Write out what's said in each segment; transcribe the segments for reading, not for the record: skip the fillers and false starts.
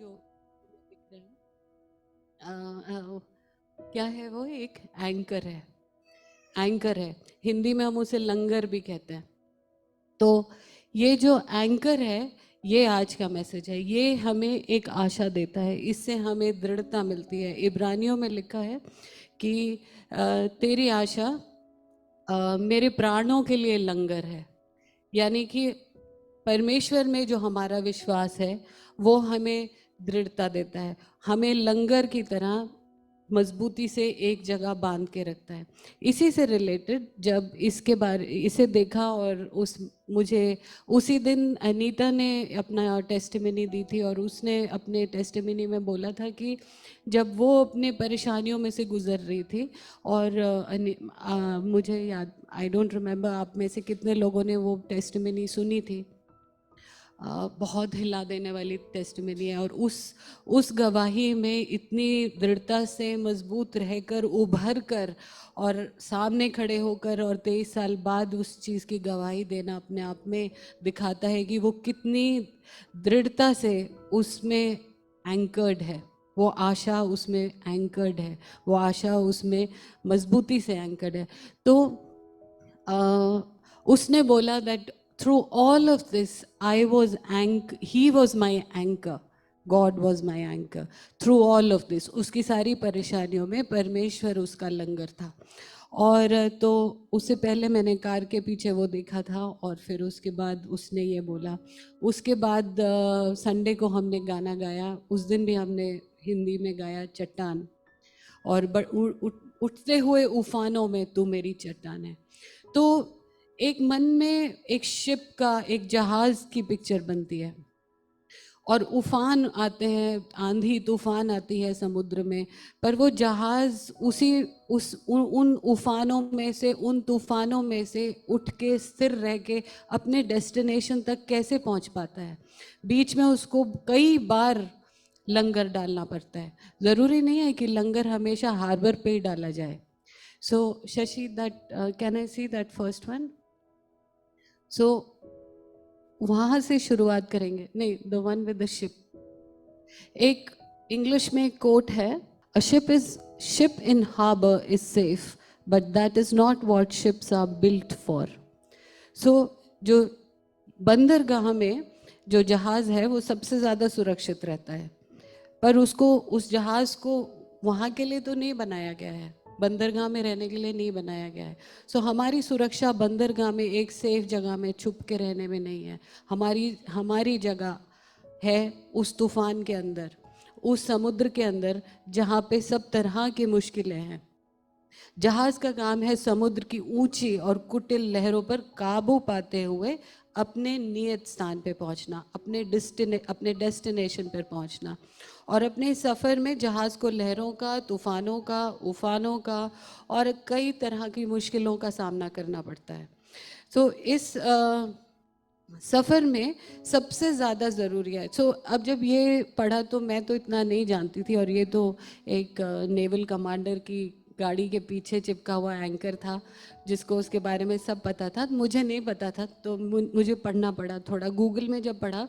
जो दिख रहे हैं क्या है वो, एक एंकर है। एंकर है, हिंदी में हम उसे लंगर भी कहते हैं। तो ये जो एंकर है, ये आज का मैसेज है। ये हमें एक आशा देता है, इससे हमें दृढ़ता मिलती है। इब्रानियों में लिखा है कि तेरी आशा मेरे प्राणों के लिए लंगर है। यानी कि परमेश्वर में जो हमारा विश्वास है वो हमें दृढ़ता देता है, हमें लंगर की तरह मजबूती से एक जगह बांध के रखता है। इसी से रिलेटेड जब इसके बारे इसे देखा और उस मुझे उसी दिन अनीता ने अपना टेस्टिमनी दी थी और उसने अपने टेस्टिमनी में बोला था कि जब वो अपने परेशानियों में से गुजर रही थी और मुझे याद, आई डोंट रिमेम्बर आप में से कितने लोगों ने वो टेस्टिमनी सुनी थी। बहुत हिला देने वाली टेस्टिमनी है और उस गवाही में इतनी दृढ़ता से मजबूत रहकर उभर कर और सामने खड़े होकर और 23 साल बाद उस चीज़ की गवाही देना अपने आप में दिखाता है कि वो कितनी दृढ़ता से उसमें एंकर्ड है। वो आशा उसमें एंकर्ड है, वो आशा उसमें मजबूती से एंकर्ड है। तो उसने बोला that through all of this he was my anchor, God was my anchor through all of this। उसकी सारी परेशानियों में परमेश्वर उसका लंगर था। और तो उससे पहले मैंने कार के पीछे वो देखा था और फिर उसके बाद उसने ये बोला। उसके बाद संडे को हमने गाना गाया, उस दिन भी हमने हिंदी में गाया चट्टान, और उठते हुए उफानों में तू मेरी चट्टान है। तो एक मन में एक शिप का, एक जहाज की पिक्चर बनती है और उफान आते हैं, आंधी तूफान आती है समुद्र में, पर वो जहाज उन उफानों में से, उन तूफानों में से उठ के स्थिर रह के अपने डेस्टिनेशन तक कैसे पहुंच पाता है। बीच में उसको कई बार लंगर डालना पड़ता है। ज़रूरी नहीं है कि लंगर हमेशा हार्बर पे ही डाला जाए। So Shashi, that can I see that first one? So वहां से शुरुआत करेंगे। नहीं, the one with the ship. एक इंग्लिश में कोट है, a ship in harbour is safe but that is not what ships are built for. So जो बंदरगाह में जो जहाज है वो सबसे ज़्यादा सुरक्षित रहता है, पर उसको, उस जहाज को वहाँ के लिए तो नहीं बनाया गया है, बंदरगाह में रहने के लिए नहीं बनाया गया है। सो हमारी सुरक्षा बंदरगाह में एक सेफ जगह में छुप के रहने में नहीं है। हमारी जगह है उस तूफान के अंदर, उस समुद्र के अंदर जहाँ पे सब तरह की मुश्किलें हैं। जहाज का काम है समुद्र की ऊंची और कुटिल लहरों पर काबू पाते हुए अपने नियत स्थान पे पहुंचना, अपने डेस्टिनेशन पर पहुंचना। और अपने सफ़र में जहाज़ को लहरों का, तूफ़ानों का, उफानों का और कई तरह की मुश्किलों का सामना करना पड़ता है। तो इस सफ़र में सबसे ज़्यादा ज़रूरी है। सो अब जब ये पढ़ा तो मैं तो इतना नहीं जानती थी, और ये तो एक नेवल कमांडर की गाड़ी के पीछे चिपका हुआ एंकर था जिसको उसके बारे में सब पता था। मुझे नहीं पता था, तो मुझे पढ़ना पड़ा थोड़ा। गूगल में जब पढ़ा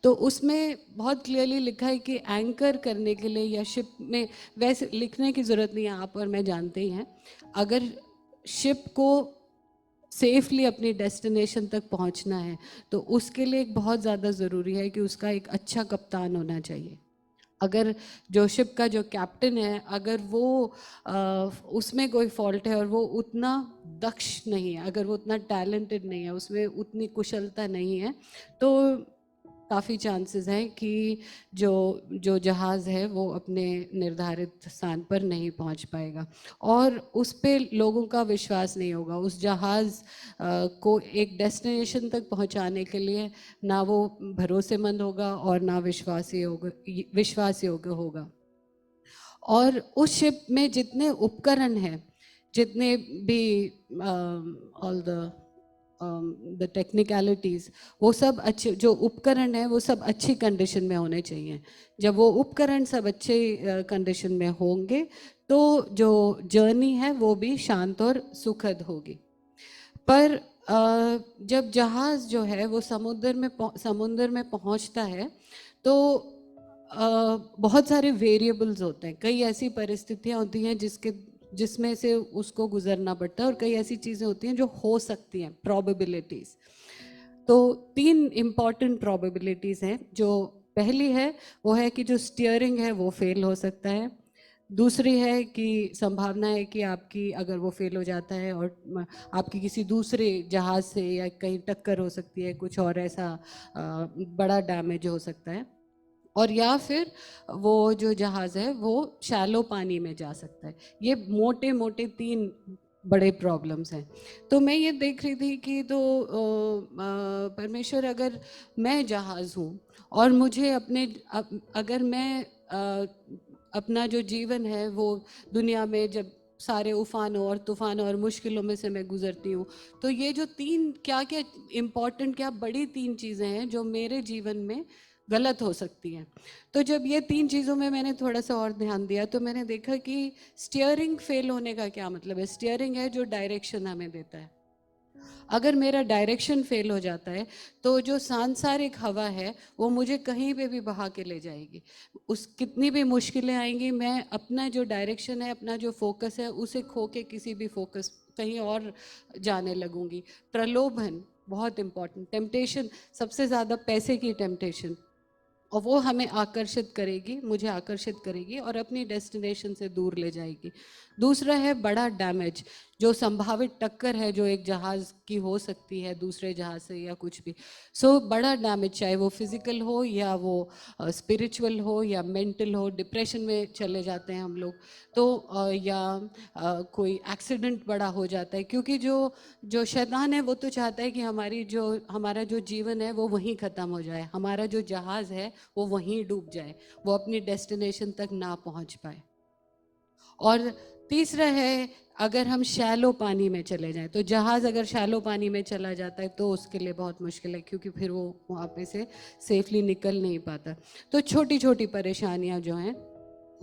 तो उसमें बहुत क्लियरली लिखा है कि एंकर करने के लिए या शिप में, वैसे लिखने की ज़रूरत नहीं है, आप और मैं जानते ही हैं, अगर शिप को सेफली अपनी डेस्टिनेशन तक पहुंचना है तो उसके लिए एक बहुत ज़्यादा ज़रूरी है कि उसका एक अच्छा कप्तान होना चाहिए। अगर जो शिप का जो कैप्टन है, अगर वो उसमें कोई फॉल्ट है और वो उतना दक्ष नहीं है, अगर वो उतना टैलेंटेड नहीं है, उसमें उतनी कुशलता नहीं है, तो काफ़ी चांसेस हैं कि जो जो जहाज़ है वो अपने निर्धारित स्थान पर नहीं पहुंच पाएगा और उस पे लोगों का विश्वास नहीं होगा। उस जहाज़ को एक डेस्टिनेशन तक पहुंचाने के लिए ना वो भरोसेमंद होगा और ना विश्वास योग्य होगा। और उस शिप में जितने उपकरण हैं, जितने भी ऑल द टेक्निकलिटीज़, वो सब अच्छे, जो उपकरण है वो सब अच्छी कंडीशन में होने चाहिए। जब वो उपकरण सब अच्छे कंडीशन में होंगे तो जो जर्नी है वो भी शांत और सुखद होगी। पर जब जहाज़ जो है वो समुद्र में पहुंचता है तो बहुत सारे वेरिएबल्स होते हैं, कई ऐसी परिस्थितियां होती हैं जिसमें से उसको गुजरना पड़ता है, और कई ऐसी चीज़ें होती हैं जो हो सकती हैं, प्रोबेबिलिटीज़। तो 3 इम्पॉर्टेंट प्रोबेबिलिटीज़ हैं। जो पहली है वो है कि जो स्टीयरिंग है वो फेल हो सकता है। दूसरी है कि संभावना है कि आपकी, अगर वो फेल हो जाता है और आपकी किसी दूसरे जहाज़ से या कहीं टक्कर हो सकती है, कुछ और ऐसा बड़ा डैमेज हो सकता है। और या फिर वो जो जहाज़ है वो शैलो पानी में जा सकता है। ये मोटे मोटे 3 बड़े प्रॉब्लम्स हैं। तो मैं ये देख रही थी कि तो परमेश्वर, अगर मैं जहाज़ हूँ और मुझे अगर मैं अपना जो जीवन है वो दुनिया में जब सारे उफानों और तूफानों और मुश्किलों में से मैं गुजरती हूँ, तो ये जो 3 क्या क्या इम्पोर्टेंट, क्या बड़ी 3 चीज़ें हैं जो मेरे जीवन में गलत हो सकती हैं। तो जब ये 3 चीज़ों में मैंने थोड़ा सा और ध्यान दिया तो मैंने देखा कि स्टीयरिंग फेल होने का क्या मतलब है। स्टीयरिंग है जो डायरेक्शन हमें देता है। अगर मेरा डायरेक्शन फेल हो जाता है तो जो सांसारिक हवा है वो मुझे कहीं पे भी बहा के ले जाएगी। उस कितनी भी मुश्किलें आएंगी, मैं अपना जो डायरेक्शन है, अपना जो फोकस है, उसे खो के किसी भी फोकस कहीं और जाने लगूंगी। प्रलोभन बहुत इंपॉर्टेंट, टेम्पटेशन, सबसे ज़्यादा पैसे की टेम्पटेशन, और वो हमें आकर्षित करेगी, मुझे आकर्षित करेगी और अपनी डेस्टिनेशन से दूर ले जाएगी। दूसरा है बड़ा डैमेज, जो संभावित टक्कर है जो एक जहाज़ की हो सकती है दूसरे जहाज़ से या कुछ भी। बड़ा डैमेज, चाहे वो फिजिकल हो या वो स्पिरिचुअल हो या मेंटल हो। डिप्रेशन में चले जाते हैं हम लोग, तो या कोई एक्सीडेंट बड़ा हो जाता है, क्योंकि जो जो शैतान है वो तो चाहता है कि हमारा जो जीवन है वो वहीं ख़त्म हो जाए, हमारा जो जहाज़ है वो वहीं डूब जाए, वो अपनी डेस्टिनेशन तक ना पहुंच पाए। और तीसरा है, अगर हम शैलो पानी में चले जाएं, तो जहाज़ अगर शैलो पानी में चला जाता है तो उसके लिए बहुत मुश्किल है, क्योंकि फिर वो वहाँ पे से सेफली निकल नहीं पाता। तो छोटी छोटी परेशानियाँ जो हैं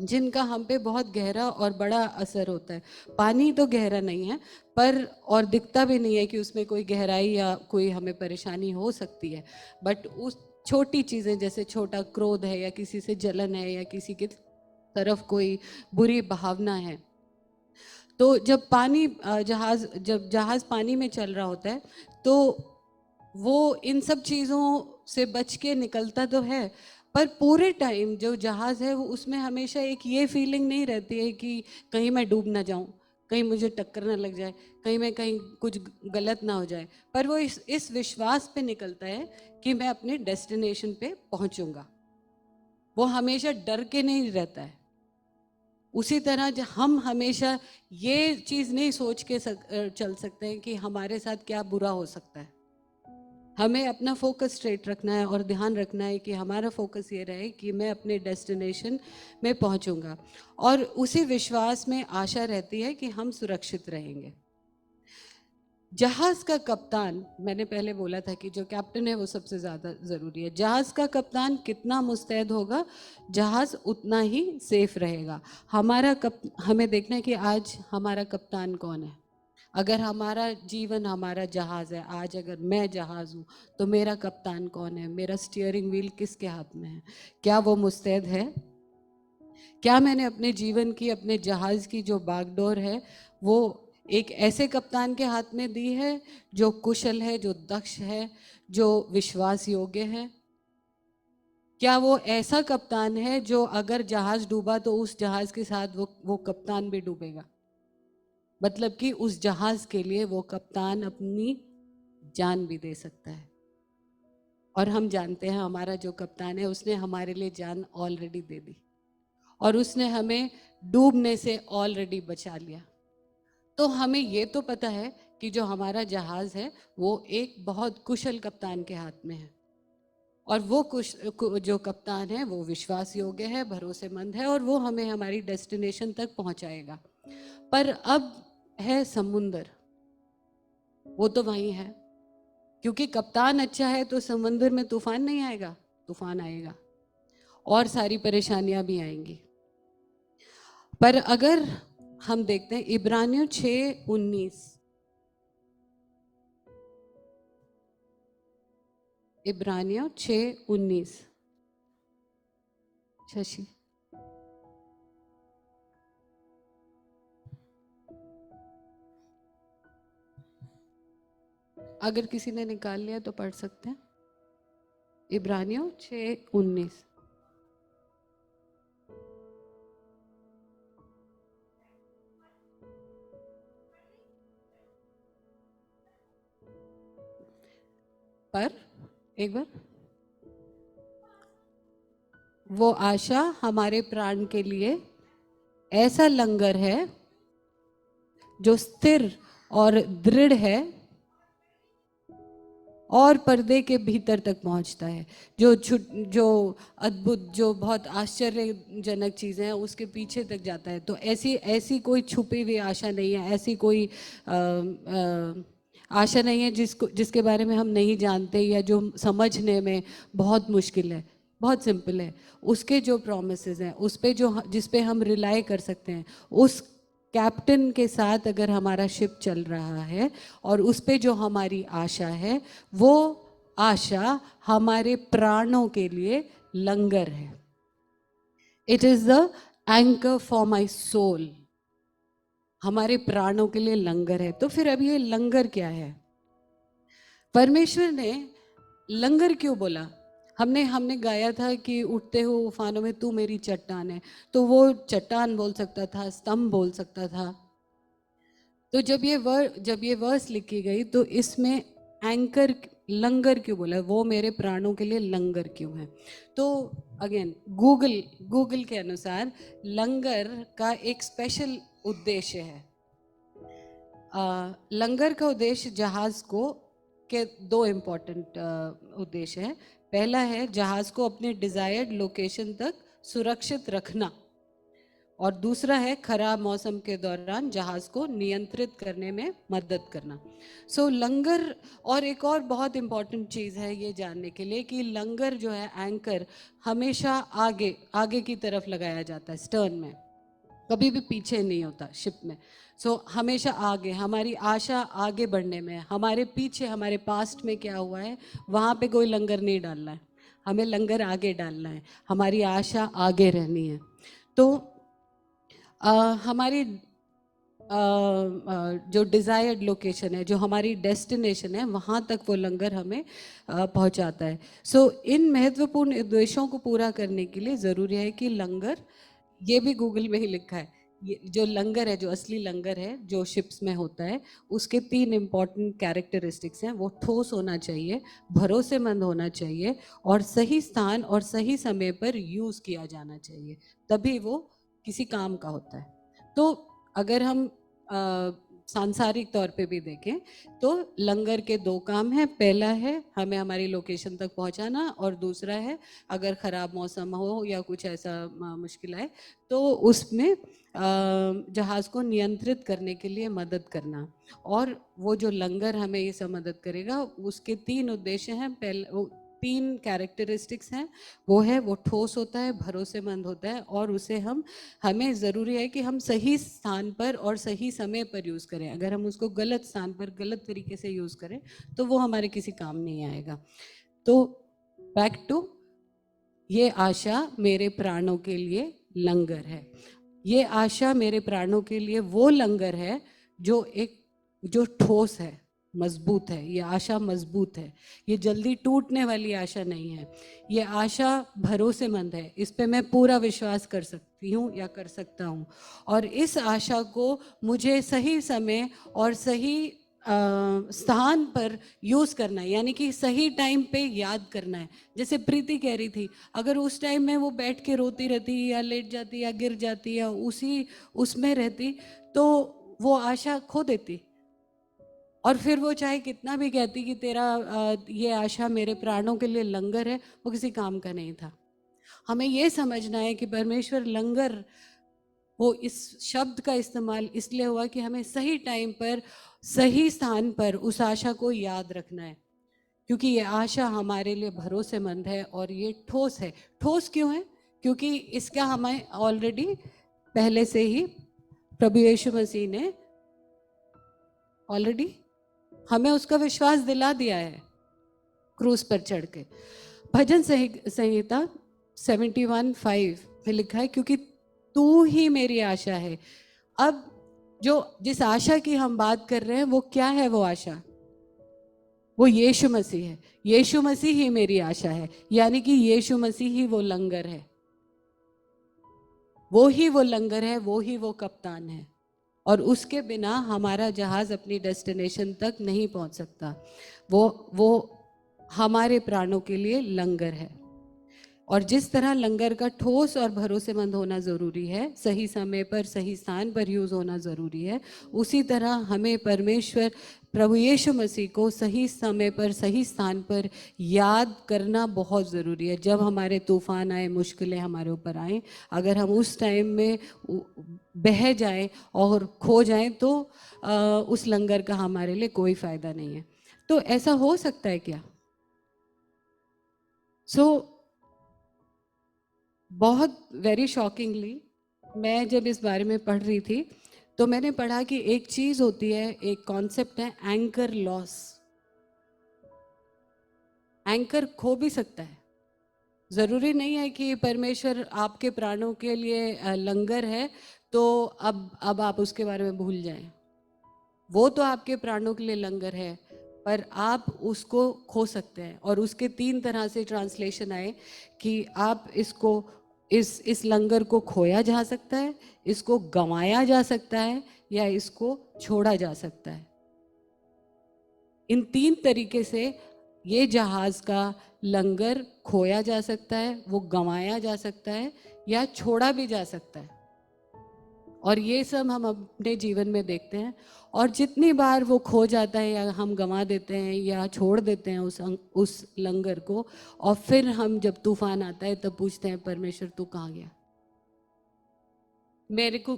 जिनका हम पे बहुत गहरा और बड़ा असर होता है। पानी तो गहरा नहीं है, पर और दिखता भी नहीं है कि उसमें कोई गहराई या कोई हमें परेशानी हो सकती है, बट उस छोटी चीज़ें, जैसे छोटा क्रोध है या किसी से जलन है या किसी की तरफ कोई बुरी भावना है, तो जब जहाज पानी में चल रहा होता है तो वो इन सब चीज़ों से बच के निकलता तो है, पर पूरे टाइम जो जहाज है वो उसमें हमेशा एक ये फीलिंग नहीं रहती है कि कहीं मैं डूब ना जाऊं, कहीं मुझे टक्कर ना लग जाए, कहीं कुछ गलत ना हो जाए। पर वो इस विश्वास पे निकलता है कि मैं अपने डेस्टिनेशन पे पहुंचूंगा। वो हमेशा डर के नहीं रहता है। उसी तरह हम हमेशा ये चीज़ नहीं सोच के चल सकते हैं कि हमारे साथ क्या बुरा हो सकता है। हमें अपना फोकस स्ट्रेट रखना है और ध्यान रखना है कि हमारा फोकस ये रहे कि मैं अपने डेस्टिनेशन में पहुंचूंगा, और उसी विश्वास में आशा रहती है कि हम सुरक्षित रहेंगे। जहाज का कप्तान, मैंने पहले बोला था कि जो कैप्टन है वो सबसे ज़्यादा ज़रूरी है। जहाज का कप्तान कितना मुस्तैद होगा, जहाज उतना ही सेफ रहेगा। हमें देखना है कि आज हमारा कप्तान कौन है। अगर हमारा जीवन हमारा जहाज है, आज अगर मैं जहाज हूँ तो मेरा कप्तान कौन है, मेरा स्टीयरिंग व्हील किसके हाथ में है, क्या वो मुस्तैद है? क्या मैंने अपने जीवन की, अपने जहाज की जो बागडोर है वो एक ऐसे कप्तान के हाथ में दी है जो कुशल है, जो दक्ष है, जो विश्वास योग्य है? क्या वो ऐसा कप्तान है जो अगर जहाज डूबा तो उस जहाज के साथ वो कप्तान भी डूबेगा? मतलब कि उस जहाज के लिए वो कप्तान अपनी जान भी दे सकता है। और हम जानते हैं हमारा जो कप्तान है उसने हमारे लिए जान ऑलरेडी दे दी, और उसने हमें डूबने से ऑलरेडी बचा लिया। तो हमें ये तो पता है कि जो हमारा जहाज है वो एक बहुत कुशल कप्तान के हाथ में है, और वो जो कप्तान है वो विश्वास योग्य है, भरोसेमंद है, और वो हमें हमारी डेस्टिनेशन तक पहुंचाएगा। पर अब है समुंदर, वो तो वहीं है। क्योंकि कप्तान अच्छा है तो समुंदर में तूफान नहीं आएगा, तूफान आएगा और सारी परेशानियां भी आएंगी। पर अगर हम देखते हैं इब्रानियों 6:19, इब्रानियों 6:19, शशि, अगर किसी ने निकाल लिया तो पढ़ सकते हैं। इब्रानियों 6:19। पर एक बार, वो आशा हमारे प्राण के लिए ऐसा लंगर है जो स्थिर और दृढ़ है और पर्दे के भीतर तक पहुंचता है। जो अद्भुत, जो बहुत आश्चर्यजनक चीज़ें हैं उसके पीछे तक जाता है। तो ऐसी ऐसी कोई छुपी हुई आशा नहीं है, ऐसी कोई आशा नहीं है जिसके बारे में हम नहीं जानते या जो समझने में बहुत मुश्किल है। बहुत सिंपल है। उसके जो प्रोमिसेस हैं, उस पे जिस पे हम रिलाई कर सकते हैं, उस कैप्टन के साथ अगर हमारा शिप चल रहा है और उस पे जो हमारी आशा है, वो आशा हमारे प्राणों के लिए लंगर है। It is the anchor for my soul. हमारे प्राणों के लिए लंगर है। तो फिर अब ये लंगर क्या है? परमेश्वर ने लंगर क्यों बोला? हमने हमने गाया था कि उठते हो उफानों में तू मेरी चट्टान है। तो वो चट्टान बोल सकता था, स्तंभ बोल सकता था। तो जब ये वर्स लिखी गई तो इसमें एंकर, लंगर क्यों बोला? वो मेरे प्राणों के लिए लंगर क्यों है? तो अगेन गूगल के अनुसार लंगर का एक स्पेशल उद्देश्य है। लंगर का उद्देश्य जहाज को के दो इम्पोर्टेंट उद्देश्य है। पहला है जहाज को अपने डिजायर्ड लोकेशन तक सुरक्षित रखना, और दूसरा है खराब मौसम के दौरान जहाज को नियंत्रित करने में मदद करना। लंगर, और एक और बहुत इंपॉर्टेंट चीज़ है ये जानने के लिए कि लंगर जो है, एंकर, हमेशा आगे आगे की तरफ लगाया जाता है, स्टर्न में, कभी भी पीछे नहीं होता शिप में। हमेशा आगे, हमारी आशा आगे बढ़ने में। हमारे पीछे, हमारे पास्ट में क्या हुआ है, वहाँ पे कोई लंगर नहीं डालना है, हमें लंगर आगे डालना है। हमारी आशा आगे रहनी है। तो हमारी जो डिज़ायर्ड लोकेशन है, जो हमारी डेस्टिनेशन है, वहाँ तक वो लंगर हमें पहुँचाता है। इन महत्वपूर्ण उद्देश्यों को पूरा करने के लिए ज़रूरी है कि लंगर, ये भी गूगल में ही लिखा है, ये जो लंगर है, जो असली लंगर है जो शिप्स में होता है, उसके 3 इम्पॉर्टेंट कैरेक्टरिस्टिक्स हैं। वो ठोस होना चाहिए, भरोसेमंद होना चाहिए, और सही स्थान और सही समय पर यूज़ किया जाना चाहिए, तभी वो किसी काम का होता है। तो अगर हम सांसारिक तौर पे भी देखें तो लंगर के 2 काम हैं। पहला है हमें हमारी लोकेशन तक पहुंचाना, और दूसरा है अगर ख़राब मौसम हो या कुछ ऐसा मुश्किल आए तो उसमें जहाज़ को नियंत्रित करने के लिए मदद करना। और वो जो लंगर हमें ये सब मदद करेगा, उसके 3 उद्देश्य हैं। पहले 3 कैरेक्टरिस्टिक्स हैं। वो है, वो ठोस होता है, भरोसेमंद होता है, और उसे हमें ज़रूरी है कि हम सही स्थान पर और सही समय पर यूज़ करें। अगर हम उसको गलत स्थान पर गलत तरीके से यूज़ करें तो वो हमारे किसी काम नहीं आएगा। तो बैक टू, ये आशा मेरे प्राणों के लिए लंगर है। ये आशा मेरे प्राणों के लिए वो लंगर है जो ठोस है, मजबूत है। ये आशा मजबूत है, ये जल्दी टूटने वाली आशा नहीं है। ये आशा भरोसेमंद है, इस पे मैं पूरा विश्वास कर सकती हूँ या कर सकता हूँ। और इस आशा को मुझे सही समय और सही स्थान पर यूज़ करना है, यानी कि सही टाइम पे याद करना है। जैसे प्रीति कह रही थी, अगर उस टाइम में वो बैठ के रोती रहती या लेट जाती या गिर जाती या उसमें रहती तो वो आशा खो देती। और फिर वो चाहे कितना भी कहती कि तेरा ये आशा मेरे प्राणों के लिए लंगर है, वो किसी काम का नहीं था। हमें ये समझना है कि परमेश्वर लंगर, वो इस शब्द का इस्तेमाल इसलिए हुआ कि हमें सही टाइम पर सही स्थान पर उस आशा को याद रखना है, क्योंकि ये आशा हमारे लिए भरोसेमंद है और ये ठोस है। ठोस क्यों है? क्योंकि इसका हमें ऑलरेडी पहले से ही प्रभु यीशु मसीह ने ऑलरेडी हमें उसका विश्वास दिला दिया है क्रूस पर चढ़ के। भजन संहिता 71:5 में लिखा है, क्योंकि तू ही मेरी आशा है। अब जो जिस आशा की हम बात कर रहे हैं वो क्या है? वो आशा वो यीशु मसीह है। यीशु मसीह ही मेरी आशा है, यानी कि यीशु मसीह ही वो लंगर है, वो ही वो लंगर है, वो ही वो कप्तान है। और उसके बिना हमारा जहाज अपनी डेस्टिनेशन तक नहीं पहुंच सकता। वो हमारे प्राणों के लिए लंगर है। और जिस तरह लंगर का ठोस और भरोसेमंद होना ज़रूरी है, सही समय पर सही स्थान पर यूज़ होना ज़रूरी है, उसी तरह हमें परमेश्वर प्रभु यीशु मसीह को सही समय पर सही स्थान पर याद करना बहुत ज़रूरी है। जब हमारे तूफान आए, मुश्किलें हमारे ऊपर आए, अगर हम उस टाइम में बह जाएं और खो जाएं तो उस लंगर का हमारे लिए कोई फ़ायदा नहीं है। तो ऐसा हो सकता है क्या? बहुत वेरी शॉकिंगली, मैं जब इस बारे में पढ़ रही थी तो मैंने पढ़ा कि एक चीज़ होती है, एक कॉन्सेप्ट है एंकर लॉस। एंकर खो भी सकता है। ज़रूरी नहीं है कि परमेश्वर आपके प्राणों के लिए लंगर है तो अब आप उसके बारे में भूल जाएं। वो तो आपके प्राणों के लिए लंगर है, पर आप उसको खो सकते हैं। और उसके 3 तरह से ट्रांसलेशन आए कि आप इसको इस लंगर को खोया जा सकता है, इसको गंवाया जा सकता है, या इसको छोड़ा जा सकता है। इन 3 तरीके से ये जहाज का लंगर खोया जा सकता है, वो गंवाया जा सकता है, या छोड़ा भी जा सकता है। और ये सब हम अपने जीवन में देखते हैं। और जितनी बार वो खो जाता है या हम गंवा देते हैं या छोड़ देते हैं उस लंगर को, और फिर हम जब तूफान आता है तब पूछते हैं परमेश्वर तू कहाँ गया? मेरे को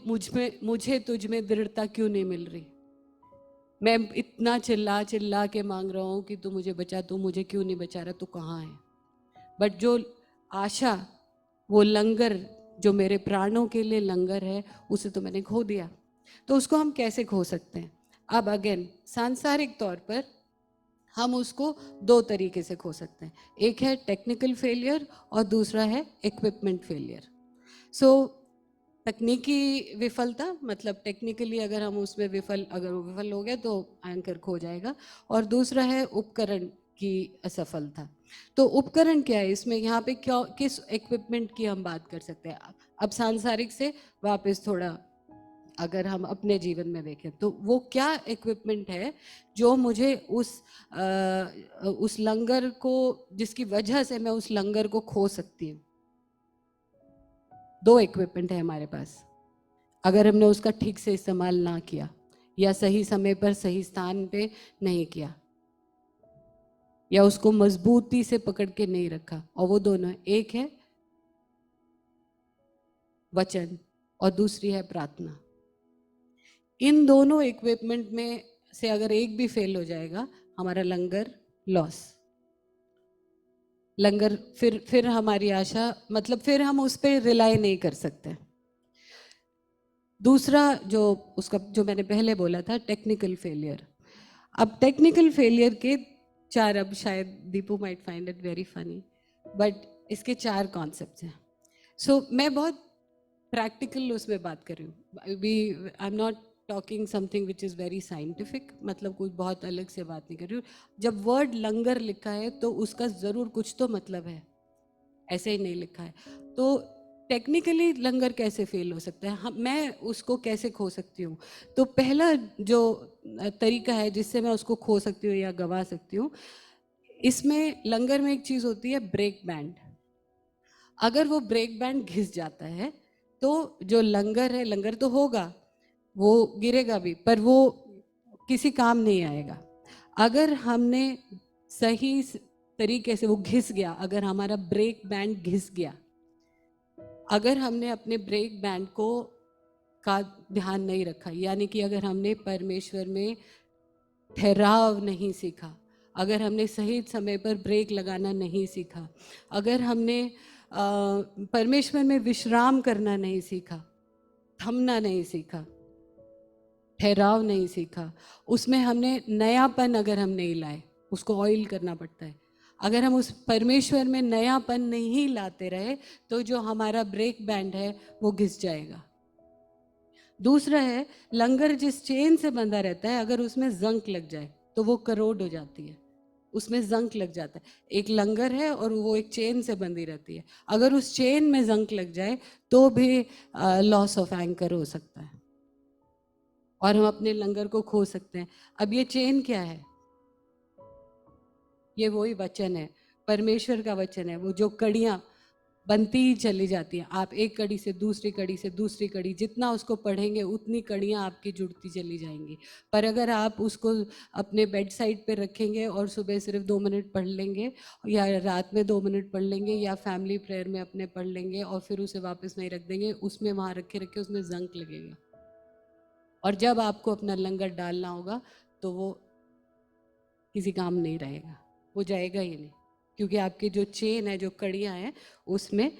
मुझे तुझ में दृढ़ता क्यों नहीं मिल रही? मैं इतना चिल्ला चिल्ला के मांग रहा हूँ कि तू मुझे बचा, तू मुझे क्यों नहीं बचा रहा, तू कहाँ है? बट जो आशा, वो लंगर जो मेरे प्राणों के लिए लंगर है, उसे तो मैंने खो दिया। तो उसको हम कैसे खो सकते हैं? अब अगेन सांसारिक तौर पर हम उसको 2 तरीके से खो सकते हैं। एक है टेक्निकल फेलियर और दूसरा है इक्विपमेंट फेलियर। सो तकनीकी विफलता, मतलब टेक्निकली अगर हम उसमें अगर वो विफल हो गया तो एंकर खो जाएगा। और दूसरा है उपकरण की असफलता। तो उपकरण क्या है इसमें? यहाँ पे क्या, किस इक्विपमेंट की हम बात कर सकते हैं? अब सांसारिक से वापस थोड़ा अगर हम अपने जीवन में देखें तो वो क्या इक्विपमेंट है जो मुझे उस लंगर को, जिसकी वजह से मैं उस लंगर को खो सकती हूँ। 2 इक्विपमेंट है हमारे पास। अगर हमने उसका ठीक से इस्तेमाल ना किया या सही समय पर सही स्थान पे नहीं किया या उसको मजबूती से पकड़ के नहीं रखा, और वो दोनों है, एक है वचन और दूसरी है प्रार्थना। इन दोनों इक्विपमेंट में से अगर एक भी फेल हो जाएगा, हमारा लंगर लॉस। लंगर फिर हमारी आशा, मतलब फिर हम उस पर रिलाई नहीं कर सकते। दूसरा जो मैंने पहले बोला था, टेक्निकल फेलियर। अब टेक्निकल फेलियर के 4, अब शायद Deepu might find it very funny, but इसके 4 कॉन्सेप्ट्स हैं। सो मैं बहुत प्रैक्टिकल उसमें बात कर रही हूँ। I am not talking something which is very scientific, मतलब कुछ बहुत अलग से बात नहीं कर रही हूँ। जब वर्ड लंगर लिखा है तो उसका ज़रूर कुछ तो मतलब है, ऐसे ही नहीं लिखा है। तो टेक्निकली लंगर कैसे फेल हो सकता है, मैं उसको कैसे खो सकती हूँ? तो पहला जो तरीका है जिससे मैं उसको खो सकती हूँ या गवा सकती हूँ, इसमें लंगर में एक चीज़ होती है ब्रेक बैंड। अगर वो ब्रेक बैंड घिस जाता है तो जो लंगर है, लंगर तो होगा, वो गिरेगा भी, पर वो किसी काम नहीं आएगा। अगर हमने सही तरीके से, वो घिस गया, अगर हमारा ब्रेक बैंड घिस गया, अगर हमने अपने ब्रेक बैंड को का ध्यान नहीं रखा, यानी कि अगर हमने परमेश्वर में ठहराव नहीं सीखा, अगर हमने सही समय पर ब्रेक लगाना नहीं सीखा, अगर हमने परमेश्वर में विश्राम करना नहीं सीखा, थमना नहीं सीखा, ठहराव नहीं सीखा, उसमें हमने नयापन अगर हम नहीं लाए, उसको ऑयल करना पड़ता है। अगर हम उस परमेश्वर में नयापन नहीं लाते रहे तो जो हमारा ब्रेक बैंड है वो घिस जाएगा। दूसरा है, लंगर जिस चेन से बंधा रहता है, अगर उसमें जंक लग जाए तो वो करोड हो जाती है, उसमें जंक लग जाता है। एक लंगर है और वो एक चेन से बंधी रहती है, अगर उस चेन में जंक लग जाए तो भी लॉस ऑफ एंकर हो सकता है और हम अपने लंगर को खो सकते हैं। अब ये चेन क्या है? ये वही वचन है, परमेश्वर का वचन है, वो जो कड़ियाँ बनती ही चली जाती हैं। आप एक कड़ी से दूसरी कड़ी से दूसरी कड़ी, जितना उसको पढ़ेंगे उतनी कड़ियाँ आपकी जुड़ती चली जाएंगी। पर अगर आप उसको अपने बेड साइड पे रखेंगे और सुबह सिर्फ 2 मिनट पढ़ लेंगे या रात में 2 मिनट पढ़ लेंगे या फैमिली प्रेयर में अपने पढ़ लेंगे और फिर उसे वापस नहीं रख देंगे, उसमें वहाँ रखे रखे उसमें जंक लगेगा और जब आपको अपना लंगर डालना होगा तो वो किसी काम नहीं रहेगा, वो जाएगा ही नहीं, क्योंकि आपकी जो चेन है, जो कड़ियाँ हैं, उसमें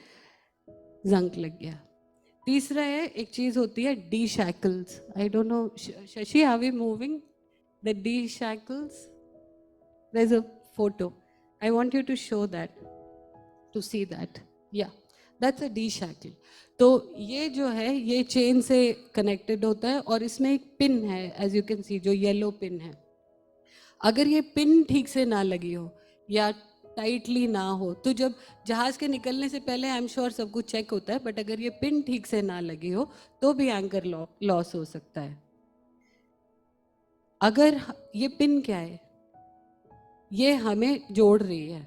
जंक लग गया। तीसरा है, एक चीज होती है de shackles. I don't know Shashi, are we moving the de shackles? There is a photo, I want you to show that, to see that. या दैट्स अ डी शैकल। तो ये जो है ये चेन से कनेक्टेड होता है और इसमें एक पिन है, एज यू कैन सी, जो येलो पिन है। अगर ये पिन ठीक से ना लगी हो या टाइटली ना हो तो जब जहाज के निकलने से पहले आई एम श्योर सब कुछ चेक होता है, बट अगर ये पिन ठीक से ना लगी हो तो भी एंकर लॉस हो सकता है। अगर ये पिन क्या है? ये हमें जोड़ रही है,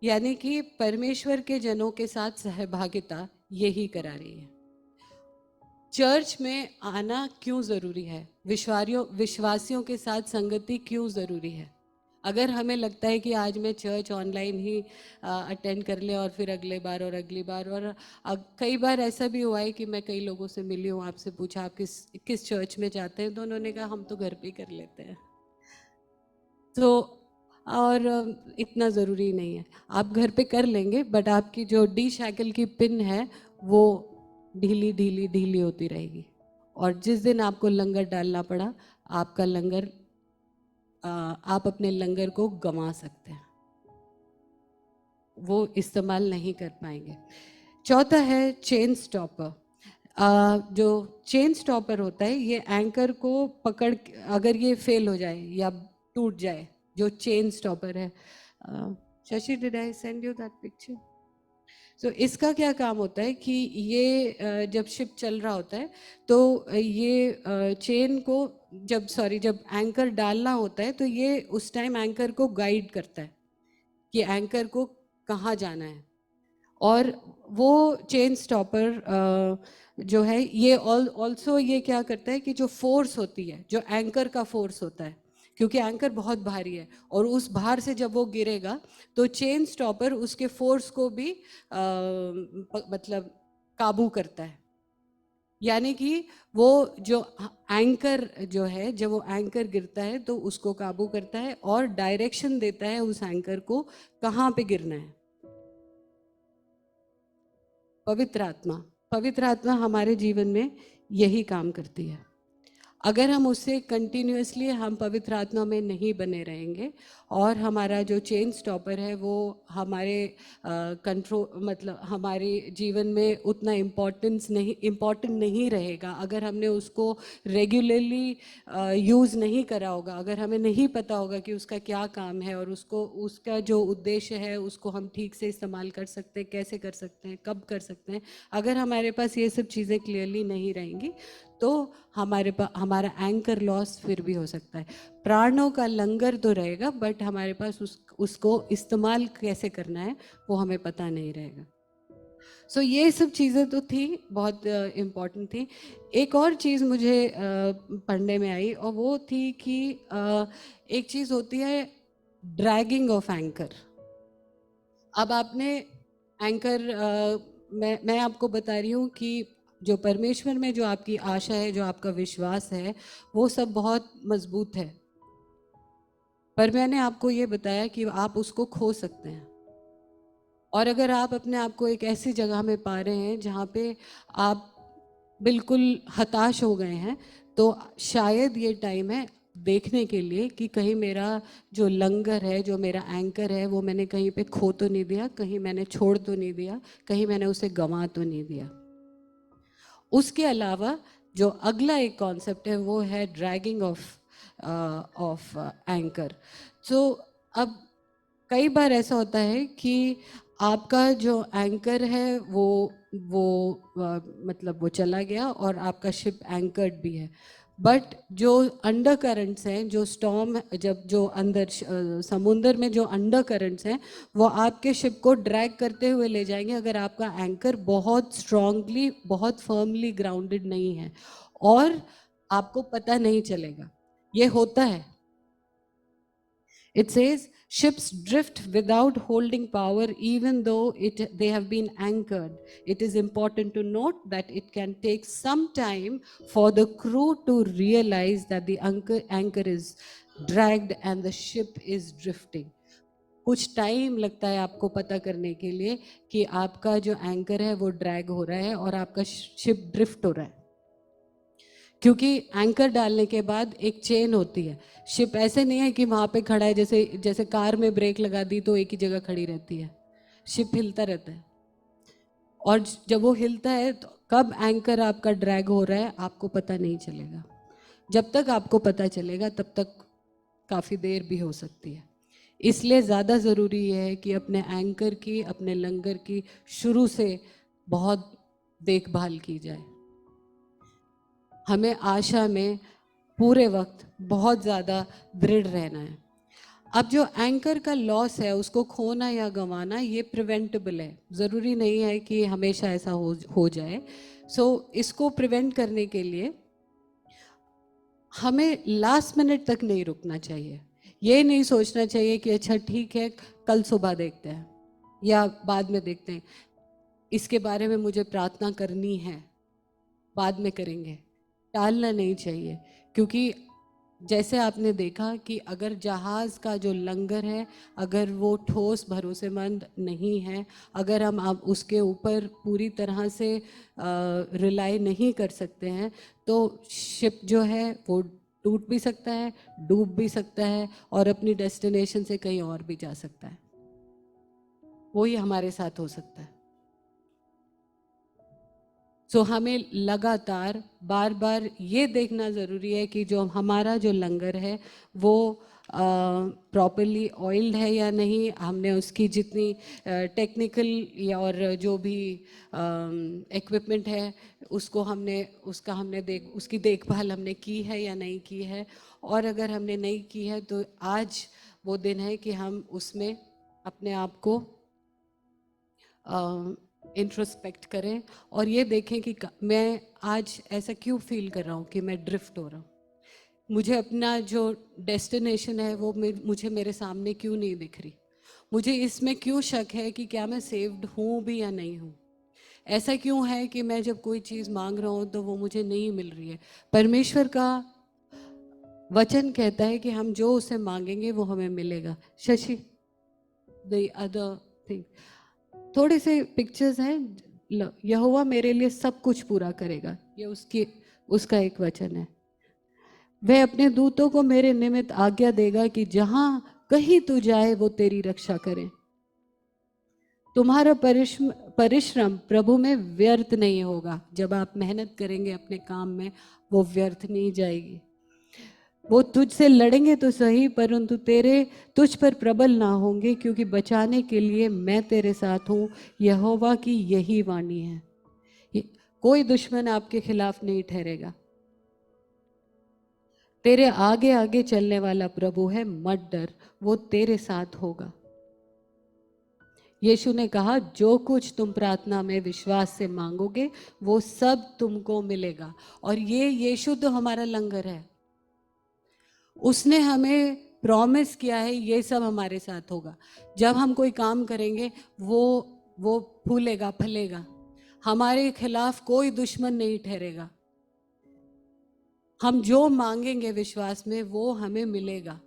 यानी कि परमेश्वर के जनों के साथ सहभागिता यही करा रही है। चर्च में आना क्यों ज़रूरी है? विश्वासियों के साथ संगति क्यों ज़रूरी है? अगर हमें लगता है कि आज मैं चर्च ऑनलाइन ही अटेंड कर ले और फिर अगले बार और अगली बार, और कई बार ऐसा भी हुआ है कि मैं कई लोगों से मिली हूँ, आपसे पूछा आप किस किस चर्च में जाते हैं, तो उन्होंने कहा हम तो घर पे कर लेते हैं। तो और इतना ज़रूरी नहीं है, आप घर पे कर लेंगे, बट आपकी जो डी शैकल की पिन है वो ढीली ढीली ढीली होती रहेगी और जिस दिन आपको लंगर डालना पड़ा, आपका लंगर आप अपने लंगर को गंवा सकते हैं, वो इस्तेमाल नहीं कर पाएंगे। चौथा है चेन स्टॉपर। जो चेन स्टॉपर होता है, ये एंकर को पकड़, अगर ये फेल हो जाए या टूट जाए, जो चेन स्टॉपर है, Shashi did I send you that picture? So इसका क्या काम होता है कि ये जब शिप चल रहा होता है तो ये चेन को जब एंकर डालना होता है तो ये उस टाइम एंकर को गाइड करता है कि एंकर को कहाँ जाना है। और वो चेन स्टॉपर जो है ये ऑल्सो ये क्या करता है कि जो फोर्स होती है, जो एंकर का फोर्स होता है, क्योंकि एंकर बहुत भारी है और उस भार से जब वो गिरेगा तो चेन स्टॉपर उसके फोर्स को भी मतलब काबू करता है। यानी कि वो जो एंकर जो है, जब वो एंकर गिरता है तो उसको काबू करता है और डायरेक्शन देता है उस एंकर को कहाँ पे गिरना है। पवित्र आत्मा हमारे जीवन में यही काम करती है। अगर हम उससे कंटिन्यूसली हम पवित्र आत्मा में नहीं बने रहेंगे और हमारा जो चेन स्टॉपर है वो हमारे कंट्रोल, मतलब हमारे जीवन में उतना इम्पोर्टेंट नहीं रहेगा, अगर हमने उसको रेगुलरली यूज़ नहीं करा होगा, अगर हमें नहीं पता होगा कि उसका क्या काम है और उसको उसका जो उद्देश्य है उसको हम ठीक से इस्तेमाल कर सकते हैं, कैसे कर सकते हैं, कब कर सकते हैं, अगर हमारे पास ये सब चीज़ें क्लियरली नहीं रहेंगी तो हमारा एंकर लॉस फिर भी हो सकता है। प्राणों का लंगर तो रहेगा, बट हमारे पास उसको इस्तेमाल कैसे करना है वो हमें पता नहीं रहेगा। सो ये सब चीज़ें तो थी, बहुत इम्पोर्टेंट थी। एक और चीज़ मुझे पढ़ने में आई और वो थी कि एक चीज़ होती है ड्रैगिंग ऑफ एंकर। अब आपने एंकर, मैं आपको बता रही हूँ कि जो परमेश्वर में जो आपकी आशा है, जो आपका विश्वास है, वो सब बहुत मजबूत है, पर मैंने आपको ये बताया कि आप उसको खो सकते हैं। और अगर आप अपने आप को एक ऐसी जगह में पा रहे हैं जहाँ पे आप बिल्कुल हताश हो गए हैं, तो शायद ये टाइम है देखने के लिए कि कहीं मेरा जो लंगर है, जो मेरा एंकर है, वो मैंने कहीं पे खो तो नहीं दिया, कहीं मैंने छोड़ तो नहीं दिया, कहीं मैंने उसे गंवा तो नहीं दिया। उसके अलावा जो अगला एक कॉन्सेप्ट है वो है ड्रैगिंग ऑफ एंकर। तो अब कई बार ऐसा होता है कि आपका जो एंकर है वो मतलब वो चला गया और आपका शिप एंकर्ड भी है, बट जो अंडर करंट्स हैं, जो स्टॉर्म, जब जो अंदर समुंदर में जो अंडर करंट्स हैं, वो आपके शिप को ड्रैग करते हुए ले जाएंगे अगर आपका एंकर बहुत स्ट्रांगली, बहुत फर्मली ग्राउंडेड नहीं है, और आपको पता नहीं चलेगा। ये होता है। It says ships drift without holding power even though they have been anchored. It is important to note that it can take some time for the crew to realize that the anchor is dragged and the ship is drifting. कुछ time लगता है आपको पता करने के लिए कि आपका जो एंकर है वो ड्रैग हो रहा है और आपका शिप ड्रिफ्ट हो रहा है, क्योंकि एंकर डालने के बाद एक चेन होती है। शिप ऐसे नहीं है कि वहाँ पे खड़ा है, जैसे जैसे कार में ब्रेक लगा दी तो एक ही जगह खड़ी रहती है। शिप हिलता रहता है, और जब वो हिलता है तो कब एंकर आपका ड्रैग हो रहा है आपको पता नहीं चलेगा। जब तक आपको पता चलेगा तब तक काफ़ी देर भी हो सकती है। इसलिए ज़्यादा ज़रूरी ये है कि अपने एंकर की, अपने लंगर की शुरू से बहुत देखभाल की जाए। हमें आशा में पूरे वक्त बहुत ज़्यादा दृढ़ रहना है। अब जो एंकर का लॉस है, उसको खोना या गंवाना, ये प्रिवेंटेबल है, ज़रूरी नहीं है कि हमेशा ऐसा हो जाए। इसको प्रिवेंट करने के लिए हमें लास्ट मिनट तक नहीं रुकना चाहिए। ये नहीं सोचना चाहिए कि अच्छा ठीक है कल सुबह देखते हैं या बाद में देखते हैं, इसके बारे में मुझे प्रार्थना करनी है, बाद में करेंगे। टालना नहीं चाहिए, क्योंकि जैसे आपने देखा कि अगर जहाज़ का जो लंगर है, अगर वो ठोस भरोसेमंद नहीं है, अगर हम अब उसके ऊपर पूरी तरह से रिलाई नहीं कर सकते हैं, तो शिप जो है वो टूट भी सकता है, डूब भी सकता है, और अपनी डेस्टिनेशन से कहीं और भी जा सकता है। वही हमारे साथ हो सकता है। हमें लगातार बार बार ये देखना ज़रूरी है कि जो हमारा जो लंगर है वो प्रॉपरली ऑयल्ड है या नहीं, हमने उसकी जितनी टेक्निकल या और जो भी इक्विपमेंट है उसका हमने उसकी देखभाल हमने की है या नहीं की है। और अगर हमने नहीं की है तो आज वो दिन है कि हम उसमें अपने आप को इंट्रोस्पेक्ट करें और ये देखें कि मैं आज ऐसा क्यों फील कर रहा हूँ कि मैं ड्रिफ्ट हो रहा हूँ, मुझे अपना जो डेस्टिनेशन है वो मुझे मेरे सामने क्यों नहीं दिख रही, मुझे इसमें क्यों शक है कि क्या मैं सेव्ड हूँ भी या नहीं हूँ, ऐसा क्यों है कि मैं जब कोई चीज़ मांग रहा हूँ तो वो मुझे नहीं मिल रही है। परमेश्वर का वचन कहता है कि हम जो उसे मांगेंगे वो हमें मिलेगा। शशि, द अदर थिंग, थोड़े से पिक्चर्स हैं। यहोवा मेरे लिए सब कुछ पूरा करेगा, ये उसका एक वचन है। वह अपने दूतों को मेरे निमित्त आज्ञा देगा कि जहां कहीं तू जाए वो तेरी रक्षा करें। तुम्हारा परिश्रम प्रभु में व्यर्थ नहीं होगा। जब आप मेहनत करेंगे अपने काम में, वो व्यर्थ नहीं जाएगी। वो तुझसे लड़ेंगे तो सही, परंतु तुझ पर प्रबल ना होंगे, क्योंकि बचाने के लिए मैं तेरे साथ हूँ। यहोवा की यही वाणी है, कोई दुश्मन आपके खिलाफ नहीं ठहरेगा। तेरे आगे आगे चलने वाला प्रभु है, मत डर, वो तेरे साथ होगा। यीशु ने कहा जो कुछ तुम प्रार्थना में विश्वास से मांगोगे वो सब तुमको मिलेगा। और ये यीशु तो हमारा लंगर है, उसने हमें प्रॉमिस किया है ये सब हमारे साथ होगा। जब हम कोई काम करेंगे वो फूलेगा फलेगा, हमारे खिलाफ कोई दुश्मन नहीं ठहरेगा। हम जो मांगेंगे विश्वास में वो हमें मिलेगा।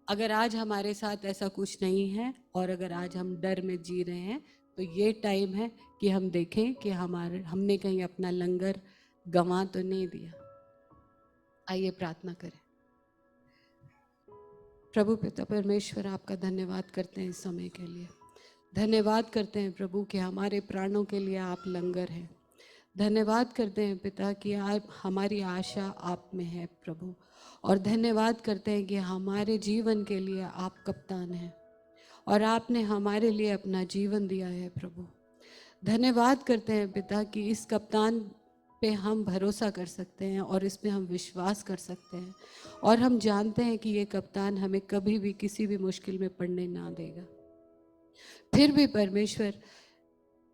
अगर आज हमारे साथ ऐसा कुछ नहीं है और अगर आज हम डर में जी रहे हैं, तो ये टाइम है कि हम देखें कि हमने कहीं अपना लंगर गंवा तो नहीं दिया। आइए प्रार्थना करें। प्रभु पिता परमेश्वर, आपका धन्यवाद करते हैं इस समय के लिए। धन्यवाद करते हैं प्रभु कि हमारे प्राणों के लिए आप लंगर हैं। धन्यवाद करते हैं पिता कि आप, हमारी आशा आप में है प्रभु। और धन्यवाद करते हैं कि हमारे जीवन के लिए आप कप्तान हैं और आपने हमारे लिए अपना जीवन दिया है प्रभु। धन्यवाद करते हैं पिता कि इस कप्तान पे हम भरोसा कर सकते हैं और इस पे हम विश्वास कर सकते हैं, और हम जानते हैं कि ये कप्तान हमें कभी भी किसी भी मुश्किल में पड़ने ना देगा। फिर भी परमेश्वर,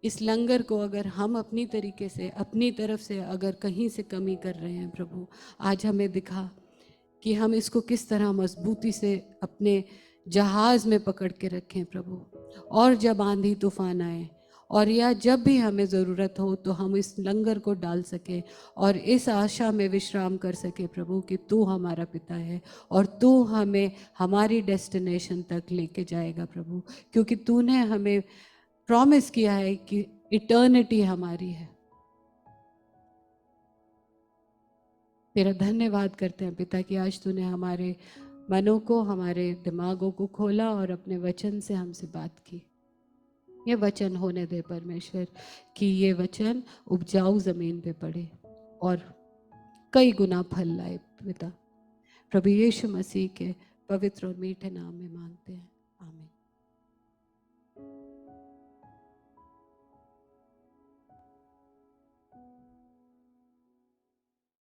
इस लंगर को अगर हम अपनी तरीके से, अपनी तरफ से अगर कहीं से कमी कर रहे हैं प्रभु, आज हमें दिखा कि हम इसको किस तरह मजबूती से अपने जहाज में पकड़ के रखें प्रभु। और जब आंधी तूफान आए और या जब भी हमें ज़रूरत हो तो हम इस लंगर को डाल सकें और इस आशा में विश्राम कर सके प्रभु कि तू हमारा पिता है और तू हमें हमारी डेस्टिनेशन तक लेके जाएगा प्रभु, क्योंकि तूने हमें प्रॉमिस किया है कि इटर्निटी हमारी है। तेरा धन्यवाद करते हैं पिता कि आज तूने हमारे मनों को, हमारे दिमागों को खोला और अपने वचन से हमसे बात की। ये वचन होने दे परमेश्वर कि ये वचन उपजाऊ जमीन पे पड़े और कई गुना फल लाए पिता। प्रभु यीशु मसीह के पवित्र और मीठे नाम में मांगते हैं, आमीन।